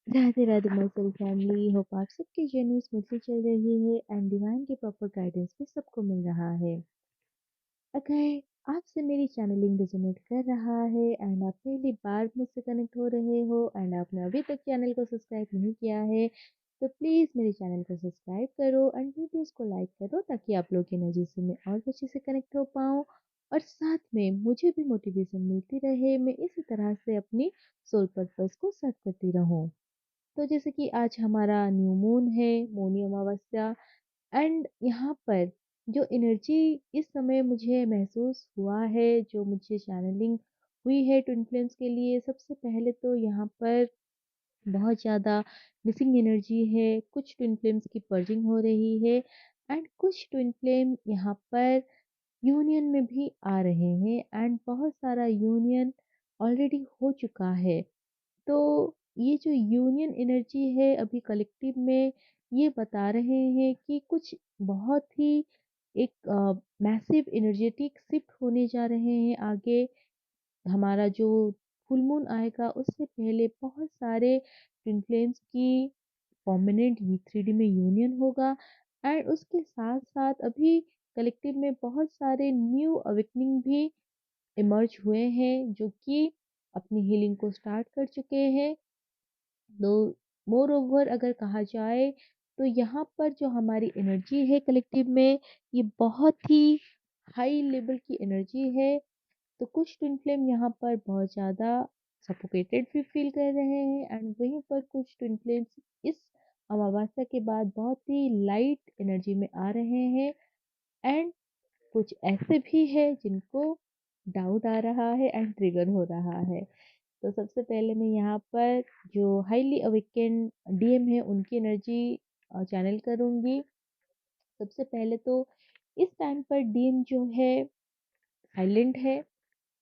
Radhe Radhe my soul family, hope आप सबकी journey smoothly चल रही है एंड डिवाइन के प्रॉपर गाइडेंस भी सबको मिल रहा है। अगर आपसे मेरी चैनलिंग रेजोनेट कर रहा है एंड आप पहली बार मुझसे कनेक्ट हो रहे हो एंड आपने अभी तक चैनल को सब्सक्राइब नहीं किया है, तो प्लीज़ मेरे चैनल को सब्सक्राइब करो एंड वीडियोस को लाइक करो ताकि आप लोग की एनर्जी से मैं और अच्छे से कनेक्ट हो पाऊँ और साथ में मुझे भी मोटिवेशन मिलती रहे, मैं इसी तरह से अपनी सोल पर्पस को सर्व करती रहूँ। तो जैसे कि आज हमारा न्यू मून है, मौनी अमावस्या एंड यहाँ पर जो एनर्जी इस समय मुझे महसूस हुआ है, जो मुझे चैनलिंग हुई है ट्विन फ्लेम्स के लिए, सबसे पहले तो यहाँ पर बहुत ज़्यादा मिसिंग एनर्जी है। कुछ ट्विन फ्लेम्स की पर्जिंग हो रही है एंड कुछ ट्विन फ्लेम यहाँ पर यूनियन में भी आ रहे हैं एंड बहुत सारा यूनियन ऑलरेडी हो चुका है। तो ये जो यूनियन एनर्जी है अभी कलेक्टिव में, ये बता रहे हैं कि कुछ बहुत ही एक मैसिव एनर्जेटिक शिफ्ट होने जा रहे हैं आगे। हमारा जो फुल मून आएगा उससे पहले बहुत सारे ट्विन फ्लेम्स की परमानेंट ये 3D में यूनियन होगा एंड उसके साथ साथ अभी कलेक्टिव में बहुत सारे न्यू अवेकनिंग भी इमर्ज हुए हैं जो कि अपनी हीलिंग को स्टार्ट कर चुके हैं। तो मोर ओवर अगर कहा जाए तो यहाँ पर जो हमारी एनर्जी है कलेक्टिव में, ये बहुत ही हाई लेवल की एनर्जी है। तो कुछ ट्विन फ्लेम यहाँ पर बहुत ज़्यादा सफोकेटेड भी फील कर रहे हैं एंड वहीं पर कुछ ट्विन फ्लेम्स इस अमावस्या के बाद बहुत ही लाइट एनर्जी में आ रहे हैं एंड कुछ ऐसे भी हैं जिनको डाउट आ रहा है एंड ट्रिगर हो रहा है। तो सबसे पहले मैं यहाँ पर जो हाईली अवेकेंड डीएम है उनकी एनर्जी चैनल करूँगी। सबसे पहले तो इस टाइम पर डीएम जो है साइलेंट है,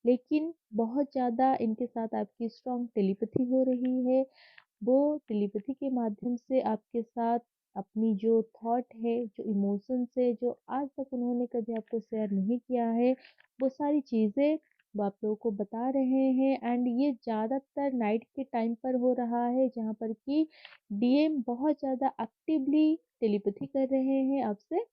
लेकिन बहुत ज़्यादा इनके साथ आपकी स्ट्रॉन्ग टेलीपैथी हो रही है। वो टेलीपैथी के माध्यम से आपके साथ अपनी जो थॉट है, जो इमोशंस है, जो आज तक उन्होंने कभी आपको शेयर नहीं किया है, वो सारी चीज़ें वो आप लोगों को बता रहे हैं एंड ये ज़्यादातर नाइट के टाइम पर हो रहा है जहाँ पर कि डीएम बहुत ज़्यादा एक्टिवली टेलीपैथी कर रहे हैं आपसे,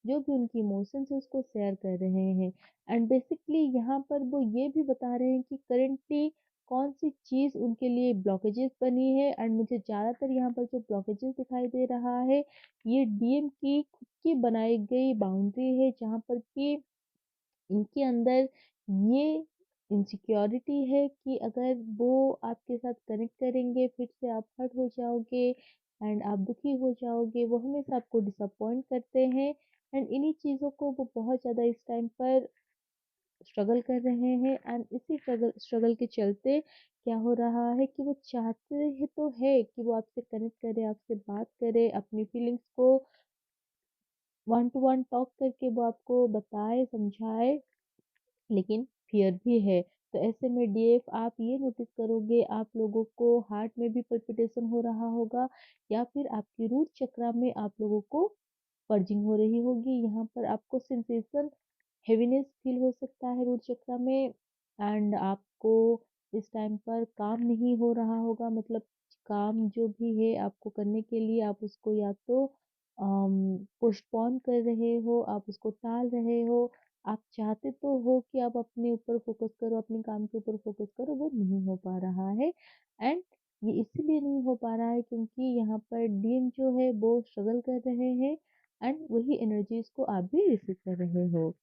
जो भी उनकी इमोशंस है उसको शेयर कर रहे हैं एंड बेसिकली यहाँ पर वो ये भी बता रहे हैं कि करेंटली कौन सी चीज़ उनके लिए ब्लॉकेजेस बनी है एंड मुझे ज़्यादातर यहाँ पर जो ब्लॉकेजेस दिखाई दे रहा है, ये डीएम की खुद की बनाई गई बाउंड्री है जहाँ पर कि इनके अंदर ये इनसिक्योरिटी है कि अगर वो आपके साथ कनेक्ट करेंगे फिर से आप हर्ट हो जाओगे एंड आप दुखी हो जाओगे, वो हमेशा आपको डिसअपॉइंट करते हैं एंड इन्हीं चीज़ों को वो बहुत ज़्यादा इस टाइम पर स्ट्रगल कर रहे हैं एंड इसी स्ट्रगल स्ट्रगल के चलते क्या हो रहा है कि वो चाहते हैं तो है कि वो आपसे कनेक्ट करे, आपसे बात करे, अपनी फीलिंग्स को वन टू वन टॉक करके वो आपको बताए, समझाए, लेकिन फ़ियर भी है। तो ऐसे में डीएफ आप ये नोटिस करोगे आप लोगों को हार्ट में भी पल्पिटेशन हो रहा होगा या फिर आपकी रूट चक्रा में आप लोगों को पर्जिंग हो रही होगी। यहाँ पर आपको सेंसेशन हेवीनेस फील हो सकता है रूट चक्रा में एंड आपको इस टाइम पर काम नहीं हो रहा होगा, मतलब काम जो भी है आपको करने के लिए आप उसको या तो पोस्टपोन कर रहे हो, आप उसको टाल रहे हो। आप चाहते तो हो कि आप अपने ऊपर फोकस करो, अपने काम के ऊपर फोकस करो, वो नहीं हो पा रहा है एंड ये इसीलिए नहीं हो पा रहा है क्योंकि यहाँ पर डीएम जो है वो स्ट्रगल कर रहे हैं एंड वही एनर्जीज को आप भी रिसीव कर रहे हो।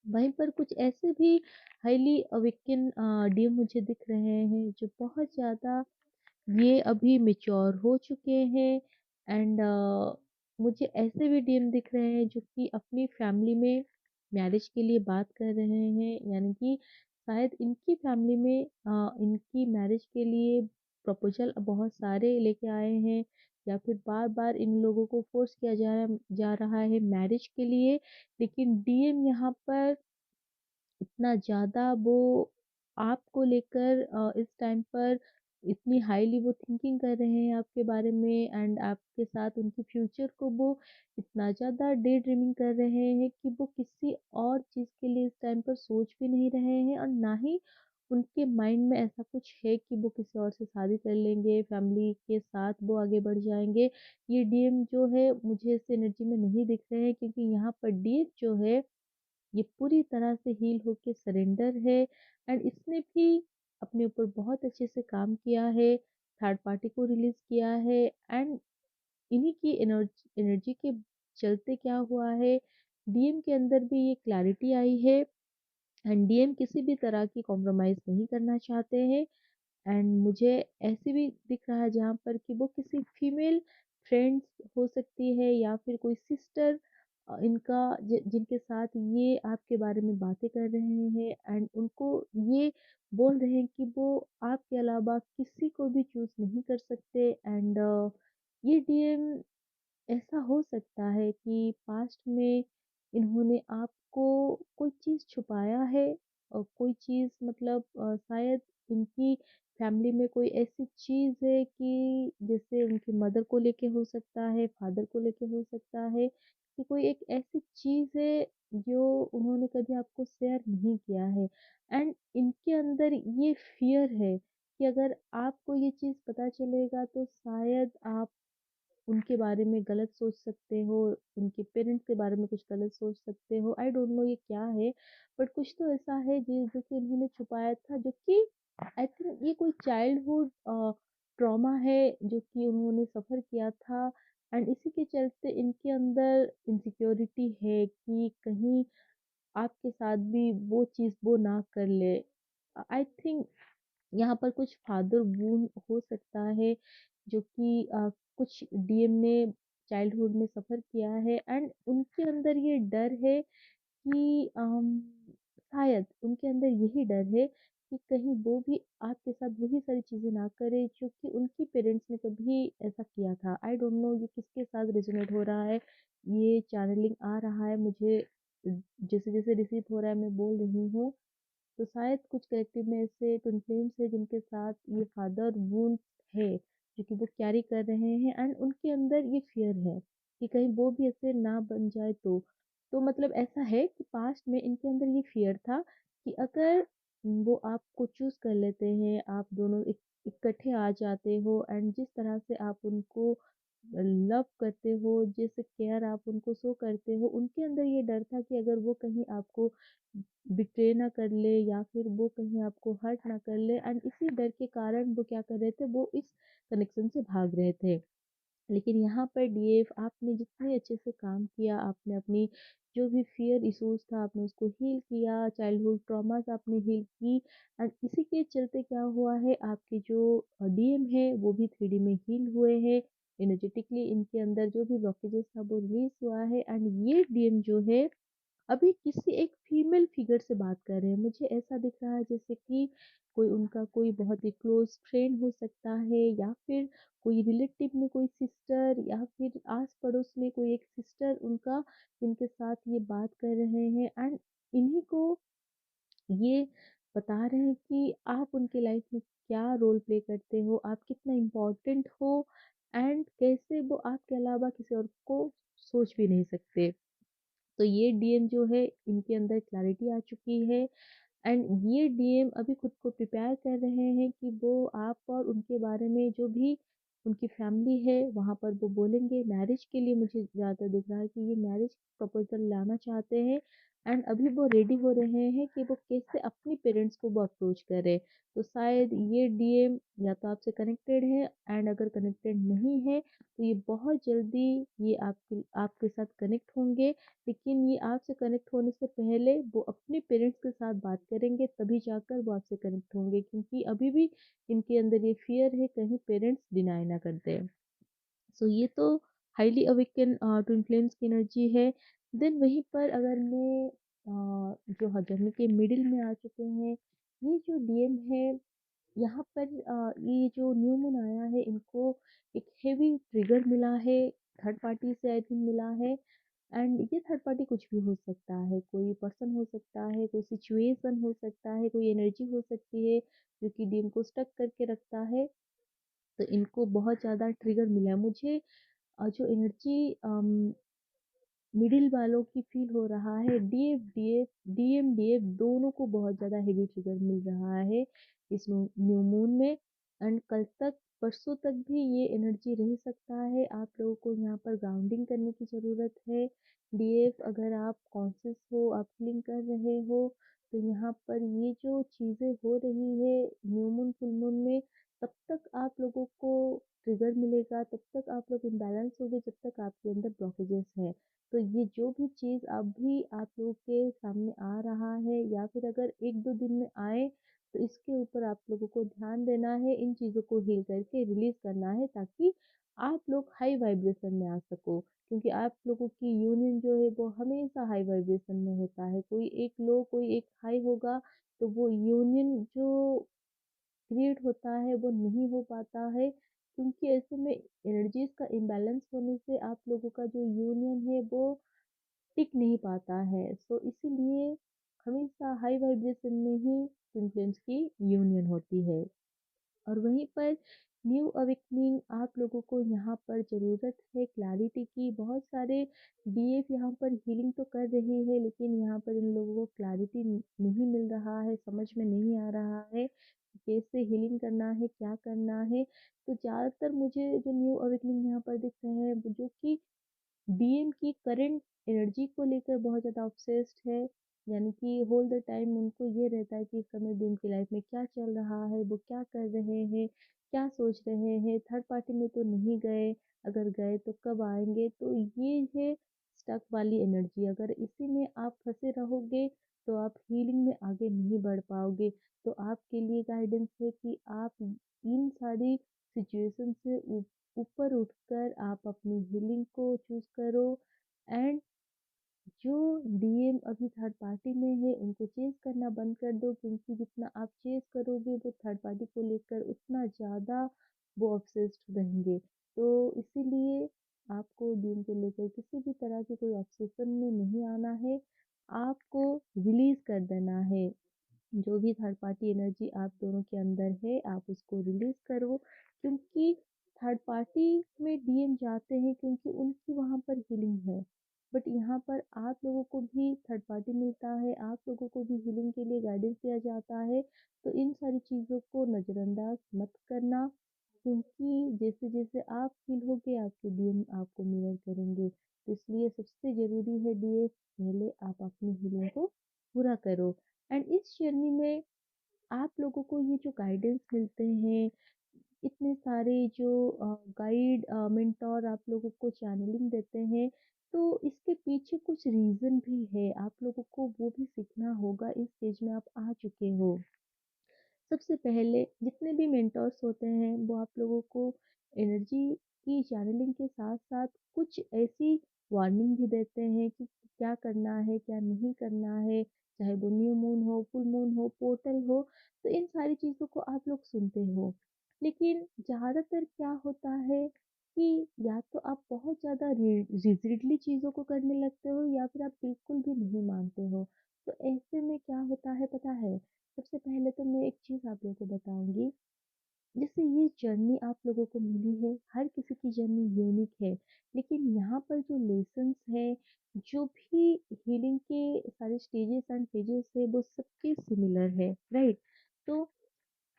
वहीं पर कुछ ऐसे भी हाईली अवेकन डीएम मुझे दिख रहे हैं जो बहुत ज़्यादा ये अभी मैच्योर हो चुके हैं एंड मुझे ऐसे भी डीएम दिख रहे हैं जो कि अपनी फैमिली में मैरिज के लिए बात कर रहे हैं, यानी कि शायद इनकी फैमिली में इनकी मैरिज के लिए प्रपोजल बहुत सारे लेके आए हैं या फिर बार बार इन लोगों को फोर्स किया जा रहा है मैरिज के लिए, लेकिन डीएम यहाँ पर इतना ज़्यादा वो आपको लेकर इस टाइम पर इतनी हाईली वो थिंकिंग कर रहे हैं आपके बारे में एंड आपके साथ उनके फ्यूचर को वो इतना ज़्यादा डे ड्रीमिंग कर रहे हैं कि वो किसी और चीज़ के लिए इस टाइम पर सोच भी नहीं रहे हैं और ना ही उनके माइंड में ऐसा कुछ है कि वो किसी और से शादी कर लेंगे, फैमिली के साथ वो आगे बढ़ जाएँगे। ये डीएम जो है मुझे इस एनर्जी में नहीं दिख रहे हैं, क्योंकि यहाँ पर डीएम जो है ये पूरी तरह से हील होके सरेंडर है, एंड इसने भी अपने ऊपर बहुत अच्छे से काम किया है, थर्ड पार्टी को रिलीज़ किया है, एंड इन्हीं की एनर्जी के चलते क्या हुआ है, डीएम के अंदर भी ये क्लैरिटी आई है, एंड डीएम किसी भी तरह की कॉम्प्रोमाइज़ नहीं करना चाहते हैं। एंड मुझे ऐसे भी दिख रहा है जहाँ पर कि वो किसी फीमेल फ्रेंड्स हो सकती है या फिर कोई सिस्टर इनका जिनके साथ ये आपके बारे में बातें कर रहे हैं, एंड उनको ये बोल रहे हैं कि वो आपके अलावा किसी को भी चूज नहीं कर सकते, एंड ये डीएम ऐसा हो सकता है कि पास्ट में इन्होंने आपको कोई चीज़ छुपाया है, और कोई चीज़ मतलब शायद इनकी फैमिली में कोई ऐसी चीज़ है कि जैसे उनकी मदर को लेके हो सकता है, फादर को लेके हो सकता है, कि कोई एक ऐसी चीज़ है जो उन्होंने कभी आपको शेयर नहीं किया है, एंड इनके अंदर ये फ़ियर है कि अगर आपको ये चीज़ पता चलेगा तो शायद आप उनके बारे में गलत सोच सकते हो, उनके पेरेंट्स के बारे में कुछ गलत सोच सकते हो। आई डोंट नो ये क्या है, बट कुछ तो ऐसा है जो कि उन्होंने छुपाया था, जो कि आई थिंक ये कोई चाइल्डहुड ट्रॉमा है जो कि उन्होंने सफ़र किया था, एंड इसी के चलते इनके अंदर इनसिक्योरिटी है कि कहीं आपके साथ भी वो चीज़ वो ना कर ले। आई थिंक यहाँ पर कुछ फादर वूंड हो सकता है जो कि कुछ डीएम ने चाइल्डहुड में सफ़र किया है, एंड उनके अंदर ये डर है कि शायद उनके अंदर यही डर है कि कहीं वो भी आपके साथ वही सारी चीज़ें ना करे जो कि उनकी पेरेंट्स ने कभी ऐसा किया था। आई डोंट नो ये किसके साथ रेजोनेट हो रहा है, ये चैनलिंग आ रहा है मुझे, जैसे जैसे रिसीव हो रहा है मैं बोल रही हूँ। तो शायद कुछ कलेक्टिव में ऐसे ट्विन फ्लेम्स है जिनके साथ ये फादर वुंड है जो कि वो कैरी कर रहे हैं, एंड उनके अंदर ये फियर है कि कहीं वो भी ऐसे ना बन जाए तो मतलब ऐसा है कि पास्ट में इनके अंदर ये फियर था कि अगर वो आपको चूज कर लेते हैं, आप दोनों इकट्ठे आ जाते हो, एंड जिस तरह से आप उनको लव करते हो, जिस केयर आप उनको शो करते हो, उनके अंदर ये डर था कि अगर वो कहीं आपको बिट्रे ना कर ले या फिर वो कहीं आपको हर्ट ना कर ले, एंड इसी डर के कारण वो क्या कर रहे थे, वो इस कनेक्शन से भाग रहे थे। लेकिन यहाँ पर डीएफ आपने जितने अच्छे से काम किया, आपने अपनी जो भी फियर इश्यूज था आपने उसको हील किया, चाइल्डहुड ट्रॉमास आपने हील की, एंड इसी के चलते क्या हुआ है, आपके जो डीएम है वो भी 3D में हील हुए हैं, एनर्जेटिकली इनके अंदर जो भी ब्लॉकेजेस था वो रिलीज हुआ है, एंड ये डीएम जो है अभी किसी एक फीमेल फिगर से बात कर रहे हैं। मुझे ऐसा दिख रहा है जैसे कि कोई उनका कोई बहुत ही क्लोज फ्रेंड हो सकता है, या फिर कोई रिलेटिव में कोई सिस्टर, या फिर आस पड़ोस में कोई एक सिस्टर उनका, जिनके साथ ये बात कर रहे हैं, एंड इन्हीं को ये बता रहे हैं कि आप उनके लाइफ में क्या रोल प्ले करते हो, आप कितना इम्पोर्टेंट हो, एंड कैसे वो आपके अलावा किसी और को सोच भी नहीं सकते। तो ये डीएम जो है इनके अंदर क्लैरिटी आ चुकी है, एंड ये डीएम अभी खुद को प्रिपेयर कर रहे हैं कि वो आप और उनके बारे में जो भी उनकी फैमिली है वहाँ पर वो बोलेंगे। मैरिज के लिए मुझे ज़्यादा दिख रहा है कि ये मैरिज प्रपोजल लाना चाहते हैं, एंड अभी वो रेडी हो रहे हैं कि वो कैसे अपनी पेरेंट्स को वो अप्रोच करें। तो शायद ये डीएम या तो आपसे कनेक्टेड है, एंड अगर कनेक्टेड नहीं है तो ये बहुत जल्दी ये आपके साथ कनेक्ट होंगे, लेकिन ये आपसे कनेक्ट होने से पहले वो अपने पेरेंट्स के साथ बात करेंगे, तभी जाकर वो आपसे कनेक्ट होंगे, क्योंकि अभी भी इनके अंदर ये फियर है कहीं पेरेंट्स डिनाई ना कर दें। सो ये तो हाईली अवेकन ट्विन फ्लेम्स की एनर्जी है। देन वहीं पर अगर मैं जो जर्नी के मिडिल में आ चुके हैं, ये जो डीएम है यहाँ पर ये जो न्यू मून आया है इनको एक हेवी ट्रिगर मिला है, थर्ड पार्टी से आई थिंक मिला है, एंड ये थर्ड पार्टी कुछ भी हो सकता है, कोई पर्सन हो सकता है, कोई सिचुएशन हो सकता है, कोई एनर्जी हो सकती है जो कि डीएम को स्टक करके रखता है। तो इनको बहुत ज़्यादा ट्रिगर मिला है मुझे, जो एनर्जी मिडिल वालों की फील हो रहा है, डीएम डीएफ दोनों को बहुत ज़्यादा हेवी ट्रिगर मिल रहा है इस न्यू मून में। एंड कल तक, परसों तक भी ये एनर्जी रह सकता है। आप लोगों को यहाँ पर ग्राउंडिंग करने की ज़रूरत है। डीएफ, अगर आप कॉन्शियस हो, आप फीलिंग कर रहे हो, तो यहाँ पर ये जो चीज़ें हो रही है न्यू मून फुल मून में, तब तक आप लोगों को ट्रिगर मिलेगा, तब तक आप लोग इम्बैलेंस होगे, जब तक आपके अंदर ब्लॉकेजेस है। तो ये जो भी चीज़ अभी आप लोगों के सामने आ रहा है, या फिर अगर 1-2 दिन में आए, तो इसके ऊपर आप लोगों को ध्यान देना है, इन चीज़ों को हील करके रिलीज़ करना है, ताकि आप लोग हाई वाइब्रेशन में आ सको। क्योंकि आप लोगों की यूनियन जो है वो हमेशा हाई वाइब्रेशन में होता है। कोई एक लो, कोई एक हाई होगा, तो वो यूनियन जो क्रिएट होता है वो नहीं हो पाता है, क्योंकि ऐसे में एनर्जीज का इम्बैलेंस होने से आप लोगों का जो यूनियन है वो टिक नहीं पाता है। सो इसीलिए हमेशा हाई वाइब्रेशन में ही ट्विन फ्लेम्स की यूनियन होती है। और वहीं पर न्यू अवेकनिंग, आप लोगों को यहाँ पर ज़रूरत है क्लैरिटी की। बहुत सारे डीएफ यहाँ पर हीलिंग तो कर रहे हैं, लेकिन यहाँ पर इन लोगों को क्लैरिटी नहीं मिल रहा है, समझ में नहीं आ रहा है कि कैसे हीलिंग करना है, क्या करना है। तो ज़्यादातर मुझे जो न्यू अवेकनिंग यहाँ पर दिख रहे हैं, वो जो कि डीएम की करंट एनर्जी को लेकर बहुत ज़्यादा ऑब्सेस्ड है। यानी कि होल द टाइम उनको ये रहता है कि इस समय डीएम की लाइफ में क्या चल रहा है, वो क्या कर रहे हैं, क्या सोच रहे हैं, थर्ड पार्टी में तो नहीं गए, अगर गए तो कब आएंगे। तो ये है स्टक वाली एनर्जी। अगर इसी में आप फंसे रहोगे, तो आप हीलिंग में आगे नहीं बढ़ पाओगे। तो आपके लिए गाइडेंस है कि आप इन सारी सिचुएशन से ऊपर उठकर आप अपनी हीलिंग को चूज करो। एंड जो डीएम अभी थर्ड पार्टी में है, उनको चेज करना बंद कर दो, क्योंकि जितना आप चेज करोगे वो थर्ड पार्टी को लेकर, उतना ज़्यादा वो ऑब्सेस्ड रहेंगे। तो इसीलिए आपको डीएम को लेकर किसी भी तरह की कोई ऑब्सेशन में नहीं आना है, आपको रिलीज कर देना है। जो भी थर्ड पार्टी एनर्जी आप दोनों के अंदर है, आप उसको रिलीज करो। क्योंकि थर्ड पार्टी में डीएम जाते हैं क्योंकि उनकी वहाँ पर हीलिंग है। बट यहाँ पर आप लोगों को भी थर्ड पार्टी मिलता है, आप लोगों को भी हीलिंग के लिए गाइडेंस दिया जाता है। तो इन सारी चीज़ों को नज़रअंदाज मत करना, क्योंकि जैसे जैसे आप फील होगे, आपके डीएम आपको मिरर करेंगे। तो इसलिए सबसे ज़रूरी है डीएम, पहले आप अपनी हीलिंग को पूरा करो। एंड इस जर्नी में आप लोगों को ये जो गाइडेंस मिलते हैं, इतने सारे जो गाइड मेंटोर आप लोगों को चैनलिंग देते हैं, तो इसके पीछे कुछ रीज़न भी है। आप लोगों को वो भी सीखना होगा। इस स्टेज में आप आ चुके हो। सबसे पहले जितने भी मेंटर्स होते हैं, वो आप लोगों को एनर्जी की चैनलिंग के साथ साथ कुछ ऐसी वार्निंग भी देते हैं कि क्या करना है, क्या नहीं करना है। चाहे वो न्यू मून हो, फुल मून हो, पोर्टल हो, तो इन सारी चीज़ों को आप लोग सुनते हो। लेकिन ज़्यादातर क्या होता है कि या तो आप बहुत ज़्यादा रिजिडली चीज़ों को करने लगते हो, या फिर आप बिल्कुल भी नहीं मानते हो। तो ऐसे में क्या होता है पता है? सबसे पहले तो मैं एक चीज़ आप लोगों को बताऊँगी। जैसे ये जर्नी आप लोगों को मिली है, हर किसी की जर्नी यूनिक है। लेकिन यहाँ पर जो लेसन्स हैं, जो भी हीलिंग के सारे स्टेजेस एंड फेजेस है, वो सबके सिमिलर है, राइट? तो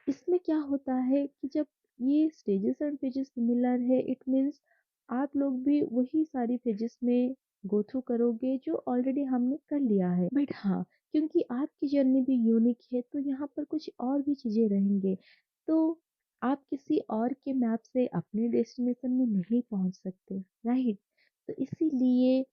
इसमें क्या होता है कि जब ये स्टेजेस एंड फेजेस सिमिलर है, इट मीन्स आप लोग भी वही सारी फेजेस में गो थ्रू करोगे जो ऑलरेडी हमने कर लिया है। बट हाँ, क्योंकि आपकी जर्नी भी यूनिक है, तो यहाँ पर कुछ और भी चीजें रहेंगे। तो आप किसी और के मैप से अपने डेस्टिनेशन में नहीं पहुंच सकते, राइट? तो इसीलिए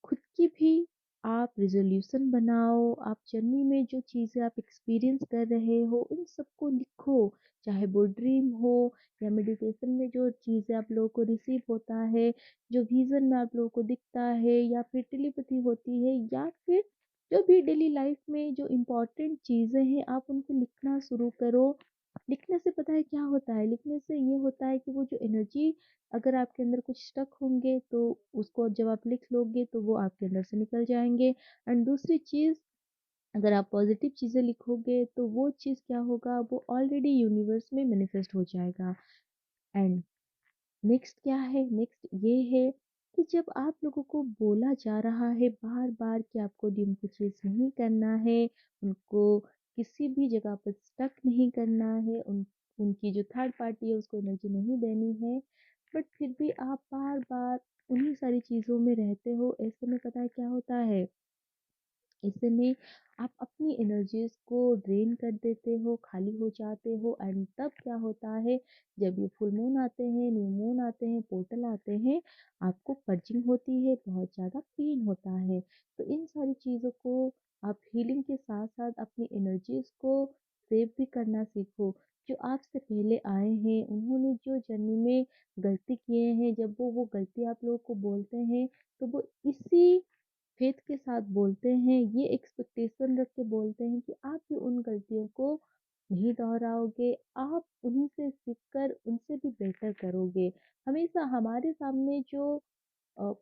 खुद की भी आप रिजोल्यूशन बनाओ। आप जर्नी में जो चीज़ें आप एक्सपीरियंस कर रहे हो, उन सबको लिखो। चाहे वो ड्रीम हो, या मेडिटेशन में जो चीज़ें आप लोगों को रिसीव होता है, जो विजन में आप लोगों को दिखता है, या फिर टेलीपैथी होती है, या फिर जो भी डेली लाइफ में जो इम्पोर्टेंट चीज़ें हैं, आप उनको लिखना शुरू करो। लिखने से पता है क्या होता है? लिखने से ये होता है कि वो जो एनर्जी, अगर आपके अंदर कुछ स्टक होंगे, तो उसको जब आप लिख लोगे तो वो आपके अंदर से निकल जाएंगे। एंड दूसरी चीज़, अगर आप पॉजिटिव चीज़ें लिखोगे, तो वो चीज़ क्या होगा, वो ऑलरेडी यूनिवर्स में मैनिफेस्ट हो जाएगा। एंड नेक्स्ट क्या है? नेक्स्ट ये है कि जब आप लोगों को बोला जा रहा है बार-बार कि आपको डीम परचेज़ नहीं करना है, उनको किसी भी जगह पर स्टक नहीं करना है, उनकी जो थर्ड पार्टी है उसको एनर्जी नहीं देनी है, बट फिर भी आप बार-बार उन्हीं सारी चीज़ों में रहते हो, ऐसे में पता है क्या होता है? ऐसे में आप अपनी एनर्जीज़ को ड्रेन कर देते हो, खाली हो जाते हो एंड तब क्या होता है, जब ये फुल मून आते हैं, न्यू मून आते हैं, पोर्टल आते हैं, आपको पर्जिंग होती है, बहुत ज़्यादा पेन होता है। तो इन सारी चीज़ों को आप हीलिंग के साथ-साथ अपनी एनर्जीज़ को सेव भी करना सीखो। जो आपसे पहले आए हैं, उन्होंने जो जर्नी में गलती किए हैं, जब वो गलती आप लोगों को बोलते हैं, तो वो इसी फेथ के साथ बोलते हैं, ये एक्सपेक्टेशन रख के बोलते हैं कि आप भी उन गलतियों को नहीं दोहराओगे, आप उन्हीं से सीखकर उनसे भी बेटर करोगे। हमेशा हमारे सामने जो अ,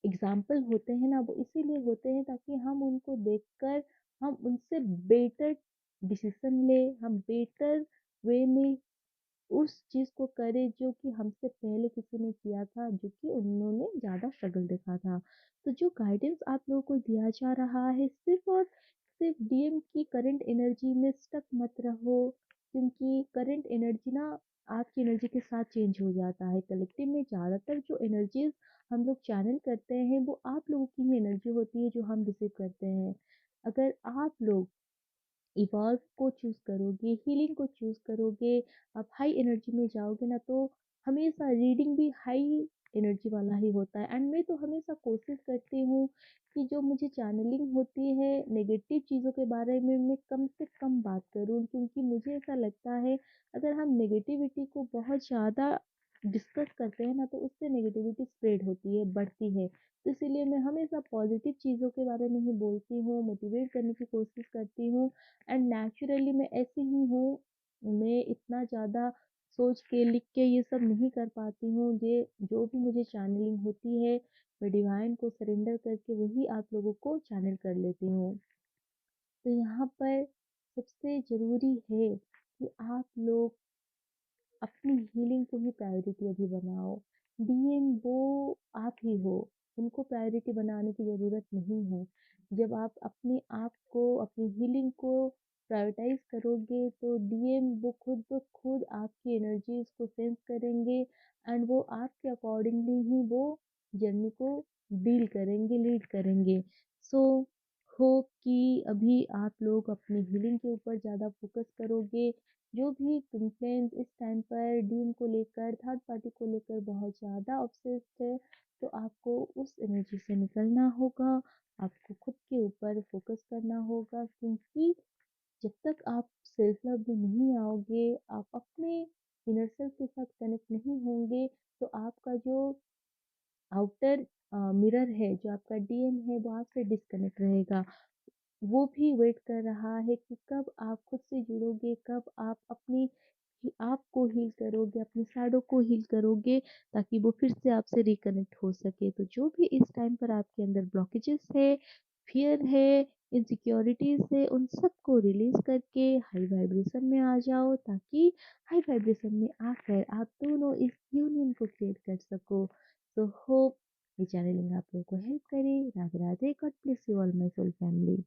एग्ज़ाम्पल होते हैं ना, वो इसीलिए होते हैं ताकि हम उनको देखकर हम उनसे बेटर डिसीज़न लें, हम बेटर वे में उस चीज़ को करें जो कि हमसे पहले किसी ने किया था, जो कि उन्होंने ज़्यादा स्ट्रगल देखा था। तो जो गाइडेंस आप लोगों को दिया जा रहा है सिर्फ़ और सिर्फ़ डीएम की करंट एनर्जी में स्टक मत रहो, क्योंकि करंट एनर्जी ना आपकी एनर्जी के साथ चेंज हो जाता है। कलेक्टिव में ज़्यादातर जो एनर्जीज़ हम लोग चैनल करते हैं, वो आप लोगों की ही एनर्जी होती है जो हम रिसीव करते हैं। अगर आप लोग इवॉल्व को चूज़ करोगे, हीलिंग को चूज़ करोगे, आप हाई एनर्जी में जाओगे ना, तो हमेशा रीडिंग भी हाई एनर्जी वाला ही होता है एंड मैं तो हमेशा कोशिश करती हूँ कि जो मुझे चैनलिंग होती है नेगेटिव चीज़ों के बारे में मैं कम से कम बात करूँ, क्योंकि मुझे ऐसा लगता है अगर हम नेगेटिविटी को बहुत ज़्यादा डिस्कस करते हैं ना, तो उससे नेगेटिविटी स्प्रेड होती है, बढ़ती है। तो इसीलिए मैं हमेशा पॉजिटिव चीज़ों के बारे में ही बोलती हूँ, मोटिवेट करने की कोशिश करती हूँ एंड नेचुरली मैं ऐसी ही हूँ। मैं इतना ज़्यादा सोच के, लिख के ये सब नहीं कर पाती हूँ। ये जो भी मुझे चैनलिंग होती है, मैं डिवाइन को सरेंडर करके वही आप लोगों को चैनल कर लेती हूँ। तो यहाँ पर सबसे ज़रूरी है कि आप लोग अपनी हीलिंग को ही प्रायोरिटी अभी बनाओ। डीएम वो आप ही हो, उनको प्रायोरिटी बनाने की ज़रूरत नहीं है। जब आप अपने आप को, अपनी हीलिंग को प्रायोरिटाइज़ करोगे, तो डीएम वो खुद ब खुद आपकी एनर्जीज़ को सेंस करेंगे एंड वो आपके अकॉर्डिंगली ही वो जर्नी को डील करेंगे, लीड करेंगे। सो होप कि अभी आप लोग अपनी हीलिंग के ऊपर ज़्यादा फ़ोकस करोगे। जो भी कंप्लेंट्स इस टाइम पर डीन को लेकर, थर्ड पार्टी को लेकर बहुत ज़्यादा ऑब्सेस्ड है, तो आपको उस एनर्जी से निकलना होगा, आपको खुद के ऊपर फोकस करना होगा, क्योंकि जब तक आप सेल्फ लव में नहीं आओगे, आप अपने इनर सेल्फ के साथ कनेक्ट नहीं होंगे, तो आपका जो आउटर मिरर है, जो आपका डीएम है, वो आपसे डिस्कनेक्ट रहेगा। वो भी वेट कर रहा है कि कब आप खुद से जुड़ोगे, कब आप अपनी आप को हील करोगे, अपनी शैडो को हील करोगे, ताकि वो फिर से आपसे रिकनेक्ट हो सके। तो जो भी इस टाइम पर आपके अंदर ब्लॉकेजेस है, फियर है, इनसिक्योरिटीज़ है, उन सबको रिलीज़ करके हाई वाइब्रेशन में आ जाओ, ताकि हाई वाइब्रेशन में आकर आप दोनों इस यूनियन को क्रिएट कर सको। सो होप ये चैनलिंग आप लोगों को हेल्प करे। Radhe Radhe. God bless you all my soul family.